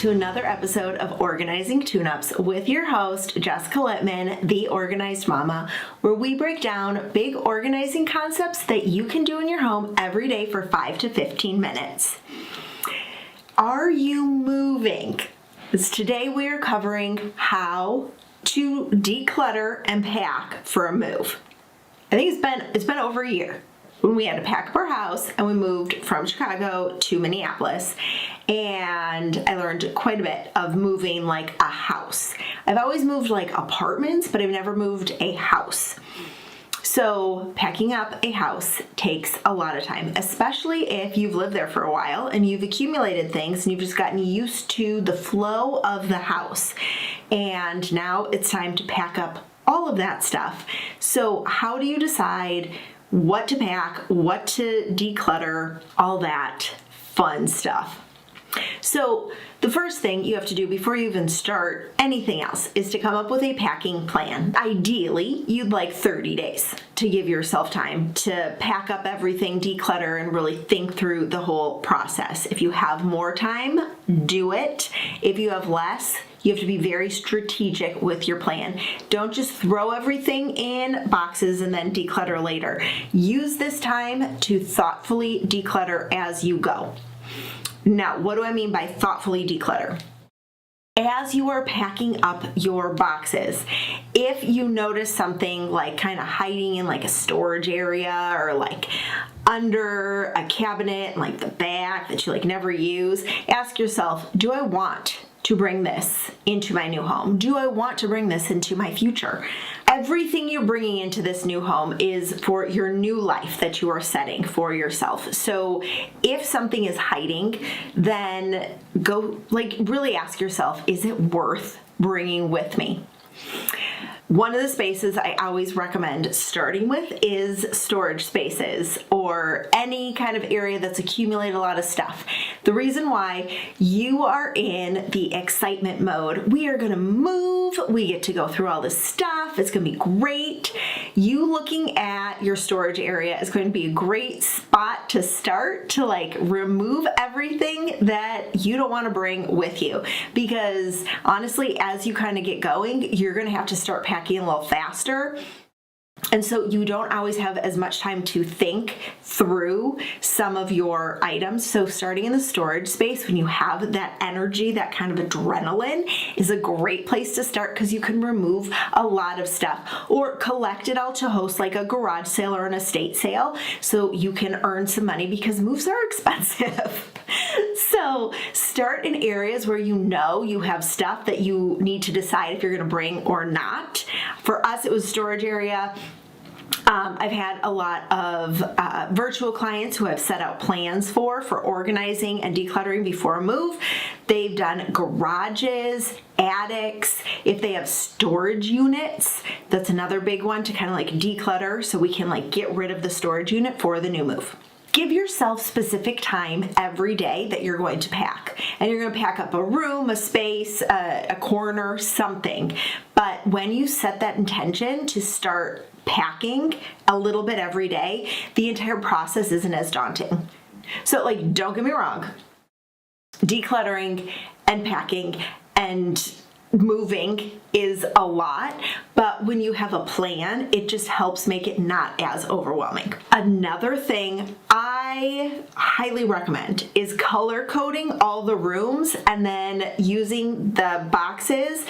to another episode of Organizing Tune-Ups with your host, Jessica Littman, the Organized Mama, where we break down big organizing concepts that you can do in your home every day for 5 to 15 minutes. Are you moving? Today we are covering how to declutter and pack for a move. I think it's been over a year when we had to pack up our house and we moved from Chicago to Minneapolis, and I learned quite a bit of moving like a house. I've always moved like apartments, but I've never moved a house. So packing up a house takes a lot of time, especially if you've lived there for a while and you've accumulated things and you've just gotten used to the flow of the house. And now it's time to pack up all of that stuff. So how do you decide what to pack, what to declutter, all that fun stuff? So the first thing you have to do before you even start anything else is to come up with a packing plan. Ideally, you'd like 30 days to give yourself time to pack up everything, declutter, and really think through the whole process. If you have more time, do it. If you have less, you have to be very strategic with your plan. Don't just throw everything in boxes and then declutter later. Use this time to thoughtfully declutter as you go. Now, what do I mean by thoughtfully declutter? As you are packing up your boxes, if you notice something like kind of hiding in like a storage area or like under a cabinet, like the back that you like never use, ask yourself, do I want to bring this into my new home? Do I want to bring this into my future? Everything you're bringing into this new home is for your new life that you are setting for yourself. So if something is hiding, then go really ask yourself, is it worth bringing with me? One of the spaces I always recommend starting with is storage spaces or any kind of area that's accumulated a lot of stuff. The reason why, you are in the excitement mode. We are going to move. We get to go through all this stuff. It's going to be great. You looking at your storage area is going to be a great spot to start to remove everything that you don't want to bring with you. Because honestly, as you kind of get going, you're going to have to start packing a little faster. And so you don't always have as much time to think through some of your items. So starting in the storage space, when you have that energy, that kind of adrenaline, is a great place to start because you can remove a lot of stuff or collect it all to host like a garage sale or an estate sale so you can earn some money because moves are expensive. So start in areas where you know you have stuff that you need to decide if you're going to bring or not. For us, it was storage area. I've had a lot of virtual clients who have set out plans for organizing and decluttering before a move. They've done garages, attics. If they have storage units, that's another big one to kind of declutter so we can get rid of the storage unit for the new move. Give yourself specific time every day that you're going to pack. And you're going to pack up a room, a space, a corner, something. But when you set that intention to start packing a little bit every day, the entire process isn't as daunting. So don't get me wrong, decluttering and packing and moving is a lot, but when you have a plan, it just helps make it not as overwhelming. Another thing I highly recommend is color coding all the rooms and then using the boxes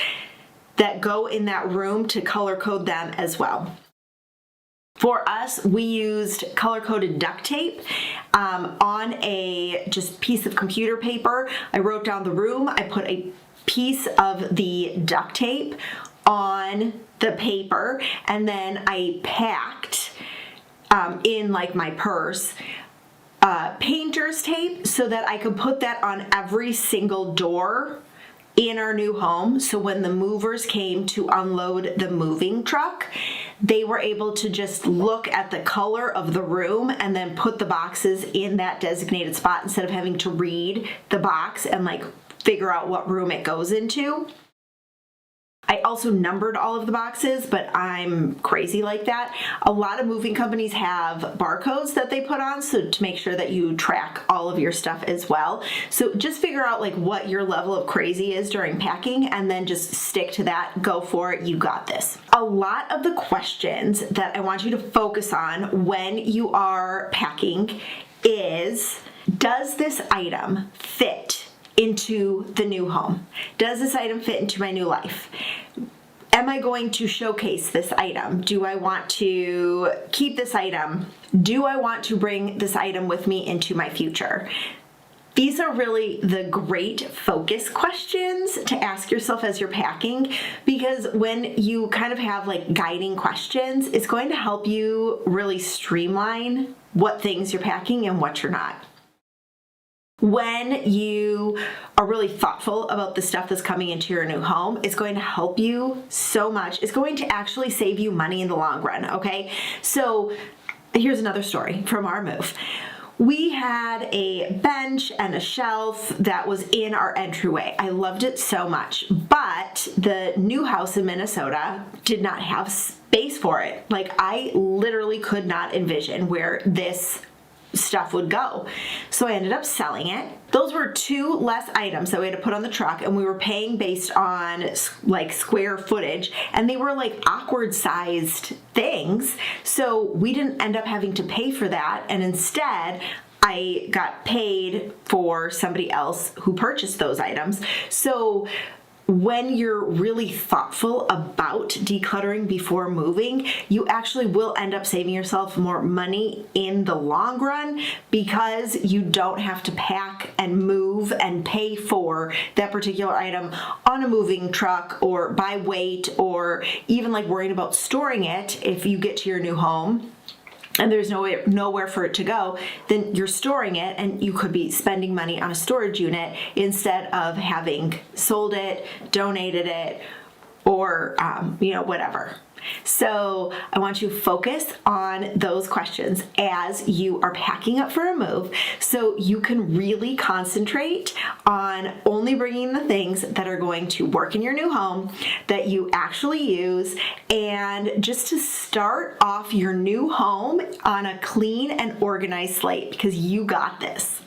that go in that room to color code them as well. For us, we used color-coded duct tape on a just piece of computer paper. I wrote down the room. I put a piece of the duct tape on the paper, and then I packed in my purse painter's tape so that I could put that on every single door in our new home. So when the movers came to unload the moving truck, they were able to just look at the color of the room and then put the boxes in that designated spot instead of having to read the box and figure out what room it goes into. I also numbered all of the boxes, but I'm crazy like that. A lot of moving companies have barcodes that they put on, so to make sure that you track all of your stuff as well. So just figure out like what your level of crazy is during packing and then just stick to that. Go for it. You got this. A lot of the questions that I want you to focus on when you are packing is, does this item fit into the new home? Does this item fit into my new life? Am I going to showcase this item? Do I want to keep this item? Do I want to bring this item with me into my future? These are really the great focus questions to ask yourself as you're packing, because when you kind of have like guiding questions, it's going to help you really streamline what things you're packing and what you're not. When you are really thoughtful about the stuff that's coming into your new home, it's going to help you so much. It's going to actually save you money in the long run, okay? So here's another story from our move. We had a bench and a shelf that was in our entryway. I loved it so much, but the new house in Minnesota did not have space for it. Like, I literally could not envision where this stuff would go. So I ended up selling it. Those were 2 less items that we had to put on the truck, and we were paying based on like square footage, and they were like awkward sized things. So we didn't end up having to pay for that, and instead I got paid for somebody else who purchased those items. So when you're really thoughtful about decluttering before moving, you actually will end up saving yourself more money in the long run, because you don't have to pack and move and pay for that particular item on a moving truck or by weight, or even like worrying about storing it. If you get to your new home and there's nowhere for it to go, then you're storing it, and you could be spending money on a storage unit instead of having sold it, donated it, or whatever. So I want you to focus on those questions as you are packing up for a move, so you can really concentrate on only bringing the things that are going to work in your new home, that you actually use, and just to start off your new home on a clean and organized slate, because you got this.